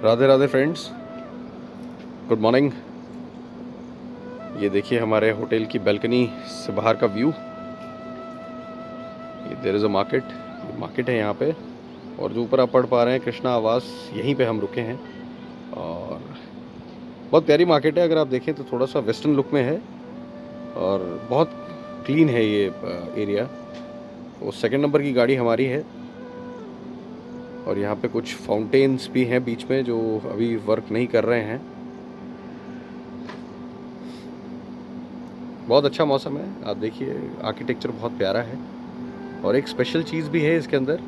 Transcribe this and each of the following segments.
Radhe Radhe friends, good morning. ये देखिए हमारे होटल की बैल्कनी से बाहर का व्यू। ये देयर इज़ अ मार्केट है यहाँ पे। और जो ऊपर आप पढ़ पा रहे हैं कृष्णा आवास, यहीं पे हम रुके हैं। और बहुत प्यारी मार्केट है, अगर आप देखें तो थोड़ा सा वेस्टर्न लुक में है और बहुत क्लीन है ये एरिया। वो सेकंड नंबर की गाड़ी हमारी है। और यहाँ पे कुछ फाउंटेन्स भी हैं बीच में जो अभी वर्क नहीं कर रहे हैं। बहुत अच्छा मौसम है, आप देखिए आर्किटेक्चर बहुत प्यारा है। और एक स्पेशल चीज़ भी है इसके अंदर।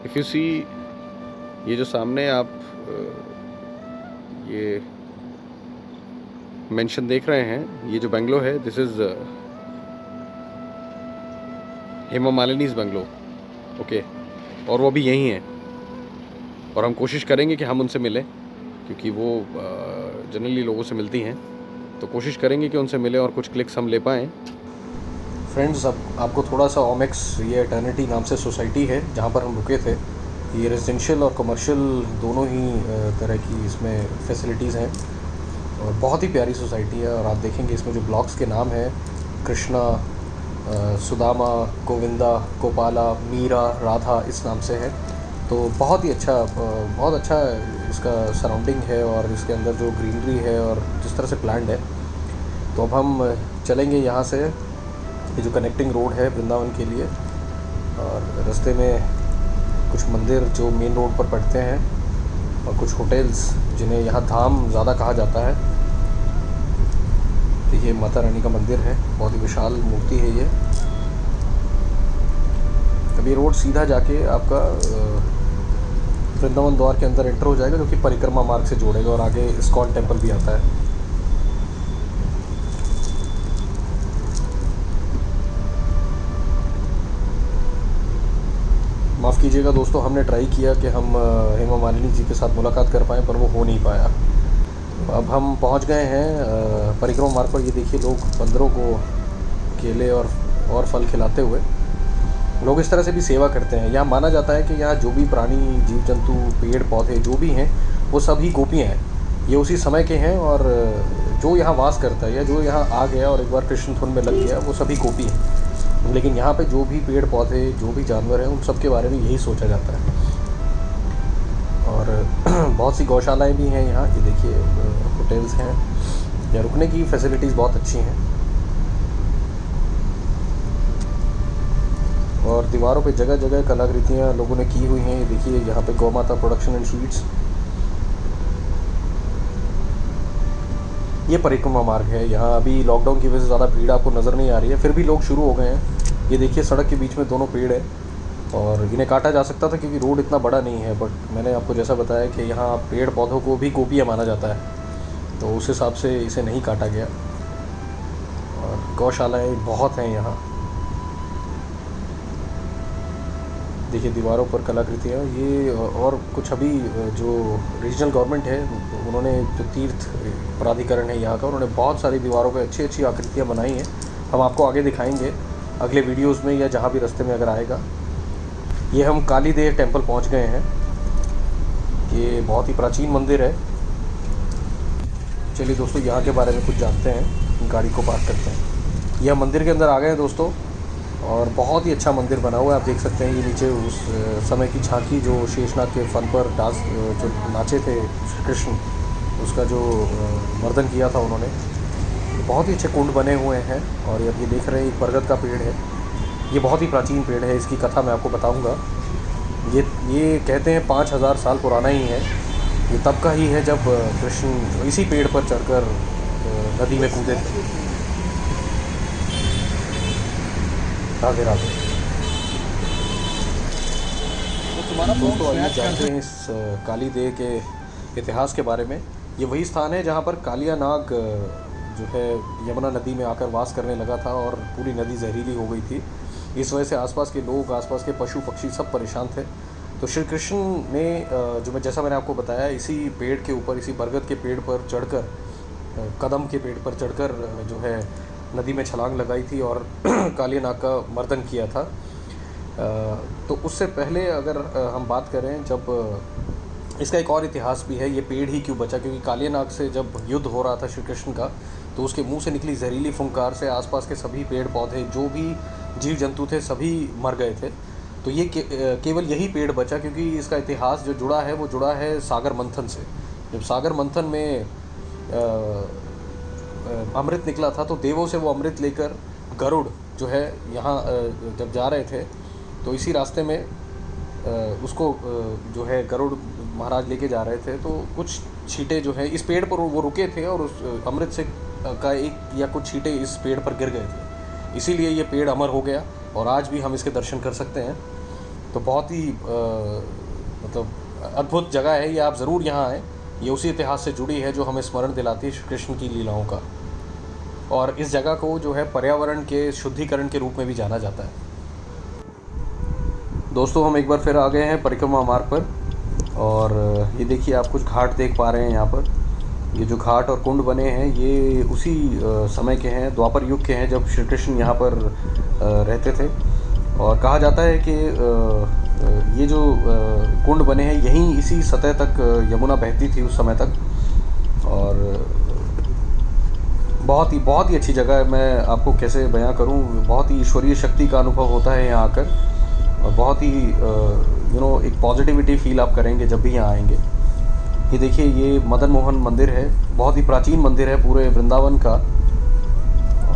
इफ़ यू सी, ये जो सामने आप ये मेंशन देख रहे हैं, ये जो बंगलो है, this is Hema Malini's bungalow. Okay, और वो भी यहीं है। और हम कोशिश करेंगे कि हम उनसे मिलें, क्योंकि वो जनरली लोगों से मिलती हैं, तो कोशिश करेंगे कि उनसे मिलें और कुछ क्लिक्स हम ले पाएँ। फ्रेंड्स, अब आपको थोड़ा सा ओमेक्स, ये एटर्निटी नाम से सोसाइटी है जहाँ पर हम रुके थे। ये रेजिडेंशियल और कमर्शियल दोनों ही तरह की इसमें फैसिलिटीज़ हैं और बहुत ही प्यारी सोसाइटी है। और आप देखेंगे इसमें जो ब्लॉक्स के नाम हैं, कृष्णा, सुदामा, गोविंदा, गोपाला, मीरा, राधा, इस नाम से है। तो बहुत ही अच्छा, बहुत अच्छा इसका सराउंडिंग है और इसके अंदर जो ग्रीनरी है और जिस तरह से प्लान्ड है। तो अब हम चलेंगे यहाँ से, ये जो कनेक्टिंग रोड है वृंदावन के लिए, और रास्ते में कुछ मंदिर जो मेन रोड पर पड़ते हैं और कुछ होटल्स जिन्हें यहाँ धाम ज़्यादा कहा जाता है। देखिए माता रानी का मंदिर है, बहुत ही विशाल मूर्ति है ये। अब ये रोड सीधा जाके आपका वृंदावन द्वार के अंदर एंटर हो जाएगा, जो कि परिक्रमा मार्ग से जोड़ेगा, और आगे इस्कॉन टेम्पल भी आता है। माफ़ कीजिएगा दोस्तों, हमने ट्राई किया कि हम हेमा मालिनी जी के साथ मुलाकात कर पाएँ, पर वो हो नहीं पाया। अब हम पहुंच गए हैं परिक्रमा मार्ग पर। ये देखिए लोग बंदरों को केले और फल खिलाते हुए, लोग इस तरह से भी सेवा करते हैं। यहाँ माना जाता है कि यहाँ जो भी प्राणी, जीव जंतु, पेड़ पौधे जो भी हैं, वो सभी गोपियाँ हैं। ये उसी समय के हैं, और जो यहाँ वास करता है या जो यहाँ आ गया और एक बार कृष्ण धुन में लग गया, वो सभी गोपी हैं। लेकिन यहाँ पे जो भी पेड़ पौधे, जो भी जानवर हैं, उन सब के बारे में यही सोचा जाता है। और बहुत सी गौशालाएँ भी हैं यहाँ। ये देखिए होटल्स हैं, यहाँ रुकने की फैसिलिटीज़ बहुत अच्छी हैं। और दीवारों पे जगह जगह कलाकृतियाँ लोगों ने की हुई हैं। ये देखिए यहाँ पे गौ माता प्रोडक्शन एंड स्वीट्स। ये परिक्रमा मार्ग है। यहाँ अभी लॉकडाउन की वजह से ज़्यादा भीड़ आपको नज़र नहीं आ रही है, फिर भी लोग शुरू हो गए हैं। ये देखिए सड़क के बीच में दोनों पेड़ है, और इन्हें काटा जा सकता था क्योंकि रोड इतना बड़ा नहीं है, बट मैंने आपको जैसा बताया कि यहाँ पेड़ पौधों को भी गोपियाँ माना जाता है, तो उस हिसाब से इसे नहीं काटा गया। और गौशालाएँ बहुत हैं यहाँ। देखिए दीवारों पर कलाकृतियाँ। ये और कुछ अभी जो रीजनल गवर्नमेंट है, उन्होंने जो तीर्थ प्राधिकरण है यहाँ का, उन्होंने बहुत सारी दीवारों पर अच्छी अच्छी आकृतियाँ बनाई हैं। हम आपको आगे दिखाएंगे अगले वीडियोस में, या जहाँ भी रास्ते में अगर आएगा। ये हम काली देव टेम्पल पहुँच गए हैं। ये बहुत ही प्राचीन मंदिर है। चलिए दोस्तों, यहाँ के बारे में कुछ जानते हैं। गाड़ी को पार्क करते हैं। यह मंदिर के अंदर आ गए हैं दोस्तों, और बहुत ही अच्छा मंदिर बना हुआ है। आप देख सकते हैं ये नीचे उस समय की झांकी, जो शेषनाग के फन पर डांस जो नाचे थे कृष्ण, उसका जो मर्दन किया था उन्होंने। बहुत ही अच्छे कुंड बने हुए हैं। और ये देख रहे हैं एक बरगद का पेड़ है। ये बहुत ही प्राचीन पेड़ है, इसकी कथा मैं आपको बताऊंगा। ये कहते हैं 5000 साल पुराना ही है। ये तब का ही है जब कृष्ण इसी पेड़ पर चढ़कर नदी में कूदे थे। राधे राधे। दोस्तों आइए जानते हैं इस काली देव के इतिहास के बारे में। ये वही स्थान है जहाँ पर कालिया नाग जो है यमुना नदी में आकर वास करने लगा था, और पूरी नदी जहरीली हो गई थी। इस वजह से आसपास के लोग, आसपास के पशु पक्षी सब परेशान थे। तो श्री कृष्ण ने जैसा मैंने आपको बताया, इसी पेड़ के ऊपर, इसी बरगद के पेड़ पर चढ़कर, कदम के पेड़ पर चढ़कर जो है नदी में छलांग लगाई थी और कालिया नाग का मर्दन किया था। तो उससे पहले अगर हम बात करें, जब इसका एक और इतिहास भी है, ये पेड़ ही क्यों बचा, क्योंकि कालियानाग से जब युद्ध हो रहा था श्री कृष्ण का, तो उसके मुंह से निकली जहरीली फुंकार से आसपास के सभी पेड़ पौधे जो भी जीव जंतु थे सभी मर गए थे। तो ये केवल यही पेड़ बचा, क्योंकि इसका इतिहास जो जुड़ा है वो जुड़ा है सागर मंथन से। जब सागर मंथन में अमृत निकला था तो देवों से वो अमृत लेकर गरुड़ जो है यहाँ जब जा रहे थे तो इसी रास्ते में उसको जो है गरुड़ महाराज लेके जा रहे थे, तो कुछ छींटे जो है इस पेड़ पर वो रुके थे और उस अमृत से का एक या कुछ छींटे इस पेड़ पर गिर गए थे, इसीलिए ये पेड़ अमर हो गया और आज भी हम इसके दर्शन कर सकते हैं। तो बहुत ही मतलब अद्भुत जगह है ये, आप ज़रूर यहाँ आएँ। ये उसी इतिहास से जुड़ी है जो हमें स्मरण दिलाती है श्री कृष्ण की लीलाओं का, और इस जगह को जो है पर्यावरण के शुद्धिकरण के रूप में भी जाना जाता है। दोस्तों हम एक बार फिर आ गए हैं परिक्रमा मार्ग पर, और ये देखिए आप कुछ घाट देख पा रहे हैं यहाँ पर। ये जो घाट और कुंड बने हैं ये उसी समय के हैं, द्वापर युग के हैं, जब श्री कृष्ण यहाँ पर रहते थे। और कहा जाता है कि ये जो कुंड बने हैं यहीं इसी सतह तक यमुना बहती थी उस समय तक, और बहुत ही अच्छी जगह है। मैं आपको कैसे बयां करूं, बहुत ही ईश्वरीय शक्ति का अनुभव होता है यहाँ आकर, और बहुत ही एक पॉजिटिविटी फील आप करेंगे जब भी यहाँ आएंगे। ये देखिए ये मदन मोहन मंदिर है, बहुत ही प्राचीन मंदिर है पूरे वृंदावन का,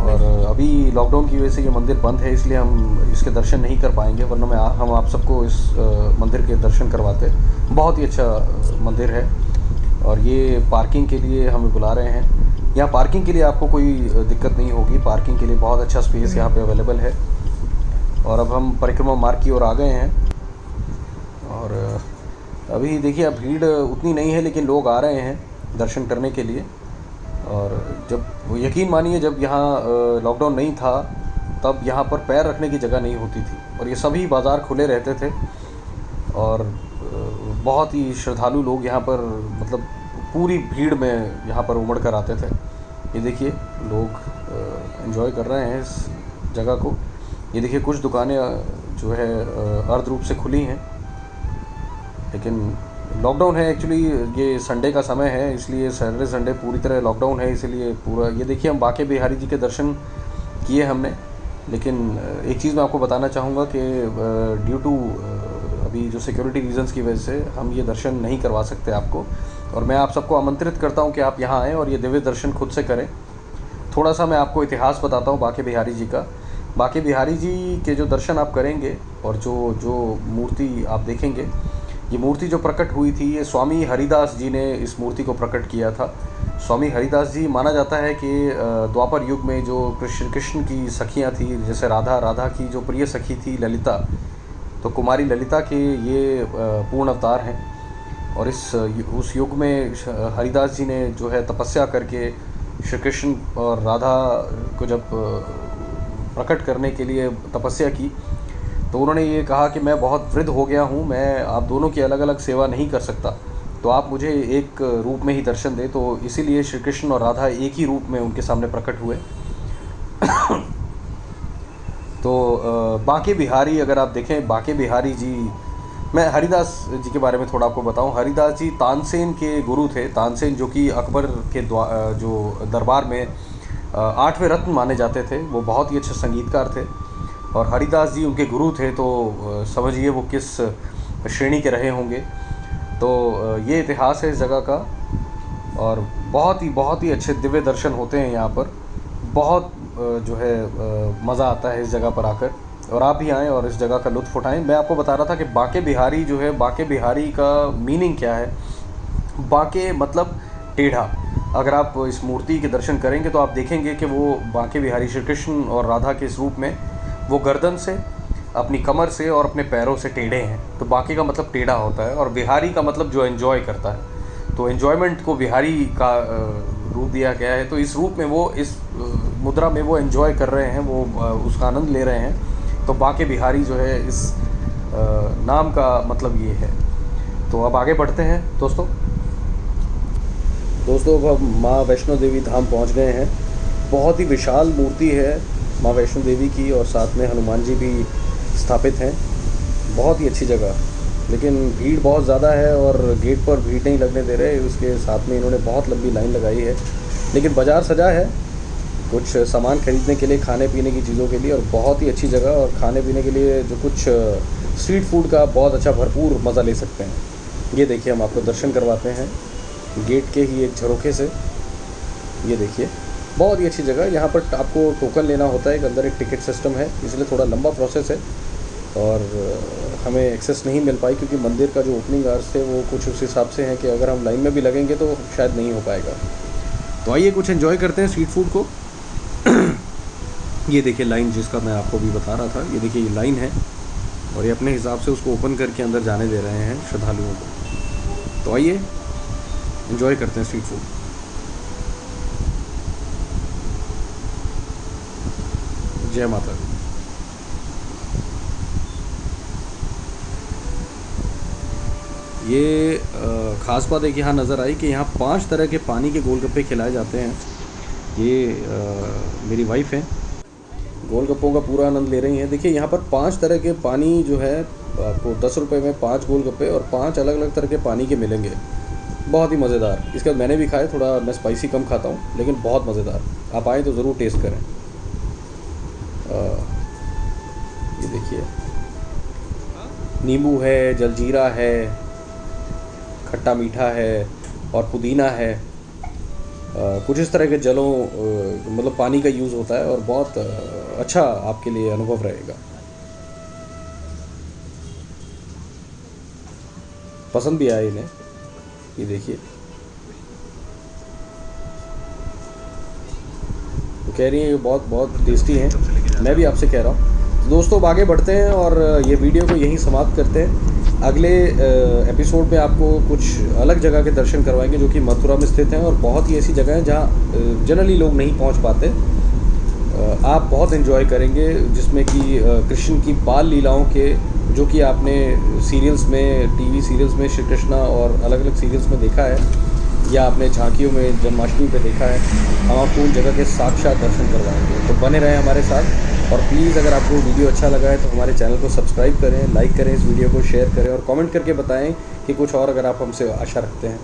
और अभी लॉकडाउन की वजह से ये मंदिर बंद है, इसलिए हम इसके दर्शन नहीं कर पाएंगे, वरना हम आप सबको इस मंदिर के दर्शन करवाते। बहुत ही अच्छा मंदिर है, और ये पार्किंग के लिए हमें बुला रहे हैं। यहाँ पार्किंग के लिए आपको कोई दिक्कत नहीं होगी, पार्किंग के लिए बहुत अच्छा स्पेस यहाँ पे अवेलेबल है। और अब हम परिक्रमा मार्ग की ओर आ गए हैं, और अभी देखिए अब भीड़ उतनी नहीं है, लेकिन लोग आ रहे हैं दर्शन करने के लिए। और जब यकीन मानिए जब यहाँ लॉकडाउन नहीं था तब यहाँ पर पैर रखने की जगह नहीं होती थी, और ये सभी बाज़ार खुले रहते थे, और बहुत ही श्रद्धालु लोग यहाँ पर मतलब पूरी भीड़ में यहाँ पर उमड़ कर आते थे। ये देखिए लोग एंजॉय कर रहे हैं इस जगह को। ये देखिए कुछ दुकानें जो है अर्ध रूप से खुली हैं, लेकिन लॉकडाउन है एक्चुअली, ये संडे का समय है इसलिए सैटरडे संडे पूरी तरह लॉकडाउन है, इसलिए पूरा ये देखिए हम बांके बिहारी जी के दर्शन किए हमने। लेकिन एक चीज़ मैं आपको बताना चाहूँगा कि ड्यू टू अभी जो सिक्योरिटी रीजंस की वजह से हम ये दर्शन नहीं करवा सकते आपको, और मैं आप सबको आमंत्रित करता हूँ कि आप यहाँ आएँ और ये दिव्य दर्शन खुद से करें। थोड़ा सा मैं आपको इतिहास बताता हूँ बांके बिहारी जी का। बांके बिहारी जी के जो दर्शन आप करेंगे और जो मूर्ति आप देखेंगे, ये मूर्ति जो प्रकट हुई थी ये स्वामी हरिदास जी ने इस मूर्ति को प्रकट किया था। स्वामी हरिदास जी माना जाता है कि द्वापर युग में जो कृष्ण की सखियाँ थी, जैसे राधा की जो प्रिय सखी थी ललिता, तो कुमारी ललिता के ये पूर्ण अवतार हैं। और उस युग में हरिदास जी ने जो है तपस्या करके श्री कृष्ण और राधा को जब प्रकट करने के लिए तपस्या की, तो उन्होंने ये कहा कि मैं बहुत वृद्ध हो गया हूँ, मैं आप दोनों की अलग अलग सेवा नहीं कर सकता, तो आप मुझे एक रूप में ही दर्शन दें। तो इसीलिए श्री कृष्ण और राधा एक ही रूप में उनके सामने प्रकट हुए। तो बांके बिहारी अगर आप देखें, बांके बिहारी जी, मैं हरिदास जी के बारे में थोड़ा आपको बताऊं। हरिदास जी तानसेन के गुरु थे। तानसेन जो कि अकबर के जो दरबार में 8वें रत्न माने जाते थे, वो बहुत ही अच्छे संगीतकार थे, और हरिदास जी उनके गुरु थे, तो समझिए वो किस श्रेणी के रहे होंगे। तो ये इतिहास है इस जगह का, और बहुत ही अच्छे दिव्य दर्शन होते हैं यहाँ पर। बहुत जो है मज़ा आता है इस जगह पर आकर, और आप भी आएँ और इस जगह का लुत्फ़ उठाएँ। मैं आपको बता रहा था कि बांके बिहारी जो है, बांके बिहारी का मीनिंग क्या है। बांके मतलब टेढ़ा। अगर आप इस मूर्ति के दर्शन करेंगे तो आप देखेंगे कि वो बांके बिहारी श्री कृष्ण और राधा के इस रूप में वो गर्दन से, अपनी कमर से और अपने पैरों से टेढ़े हैं। तो बांके का मतलब टेढ़ा होता है, और बिहारी का मतलब जो एंजॉय करता है। तो एंजॉयमेंट को बिहारी का रूप दिया गया है। तो इस रूप में वो, इस मुद्रा में वो एंजॉय कर रहे हैं, वो उसका आनंद ले रहे हैं। तो बांके बिहारी जो है इस नाम का मतलब ये है। तो अब आगे बढ़ते हैं दोस्तों। अब हम माँ वैष्णो देवी धाम पहुँच गए हैं। बहुत ही विशाल मूर्ति है माँ वैष्णो देवी की, और साथ में हनुमान जी भी स्थापित हैं। बहुत ही अच्छी जगह। लेकिन भीड़ बहुत ज़्यादा है और गेट पर भीड़ नहीं लगने दे रहे। उसके साथ में इन्होंने बहुत लंबी लाइन लगाई है, लेकिन बाज़ार सजा है कुछ सामान खरीदने के लिए, खाने पीने की चीज़ों के लिए, और बहुत ही अच्छी जगह। और खाने पीने के लिए जो कुछ स्ट्रीट फूड का बहुत अच्छा भरपूर मज़ा ले सकते हैं। ये देखिए, हम आपको दर्शन करवाते हैं गेट के ही एक झरोखे से। ये देखिए, बहुत ही अच्छी जगह। यहाँ पर आपको टोकन लेना होता है, एक अंदर एक टिकट सिस्टम है, इसलिए थोड़ा लंबा प्रोसेस है और हमें एक्सेस नहीं मिल पाई, क्योंकि मंदिर का जो ओपनिंग आवर्स थे वो कुछ उस हिसाब से हैं कि अगर हम लाइन में भी लगेंगे तो शायद नहीं हो पाएगा। तो आइए कुछ एंजॉय करते हैं स्ट्रीट फूड को। ये देखिए लाइन, जिसका मैं आपको भी बता रहा था। ये देखिए, ये लाइन है और ये अपने हिसाब से उसको ओपन करके अंदर जाने दे रहे हैं श्रद्धालुओं को। तो आइए एंजॉय करते हैं स्ट्रीट फूड। जय माता दी। ये ख़ास बात एक यहाँ नज़र आई कि यहाँ 5 तरह के पानी के गोलगप्पे खिलाए जाते हैं। ये मेरी वाइफ है, गोलगप्पों का पूरा आनंद ले रही हैं। देखिए, यहाँ पर 5 तरह के पानी जो है आपको 10 रुपये में 5 गोलगप्पे और 5 अलग अलग तरह के पानी के मिलेंगे। बहुत ही मज़ेदार। इसके बाद मैंने भी खाए, थोड़ा मैं स्पाइसी कम खाता हूँ, लेकिन बहुत मज़ेदार। आप आएँ तो ज़रूर टेस्ट करें। ये देखिए, नींबू है, जलजीरा है, खट्टा मीठा है और पुदीना है। कुछ इस तरह के जलों मतलब पानी का यूज़ होता है और बहुत अच्छा आपके लिए अनुभव रहेगा। पसंद भी आया इन्हें। ये देखिए, तो कह रही हैं ये बहुत बहुत टेस्टी हैं। मैं भी आपसे कह रहा हूँ। दोस्तों, अब आगे बढ़ते हैं और ये वीडियो को यहीं समाप्त करते हैं। अगले एपिसोड में आपको कुछ अलग जगह के दर्शन करवाएंगे जो कि मथुरा में स्थित हैं और बहुत ही ऐसी जगह हैं जहाँ जनरली लोग नहीं पहुँच पाते। आप बहुत एंजॉय करेंगे, जिसमें कि कृष्ण की बाल लीलाओं के, जो कि आपने सीरियल्स में, टीवी सीरियल्स में श्री कृष्णा और अलग अलग सीरियल्स में देखा है या आपने झांकियों में जन्माष्टमी पे देखा है। हम आपको उन जगह के साक्षात दर्शन करवाएंगे। तो बने रहें हमारे साथ और प्लीज़ अगर आपको वीडियो अच्छा लगा है तो हमारे चैनल को सब्सक्राइब करें, लाइक करें, इस वीडियो को शेयर करें और कमेंट करके बताएं कि कुछ और अगर आप हमसे आशा रखते हैं।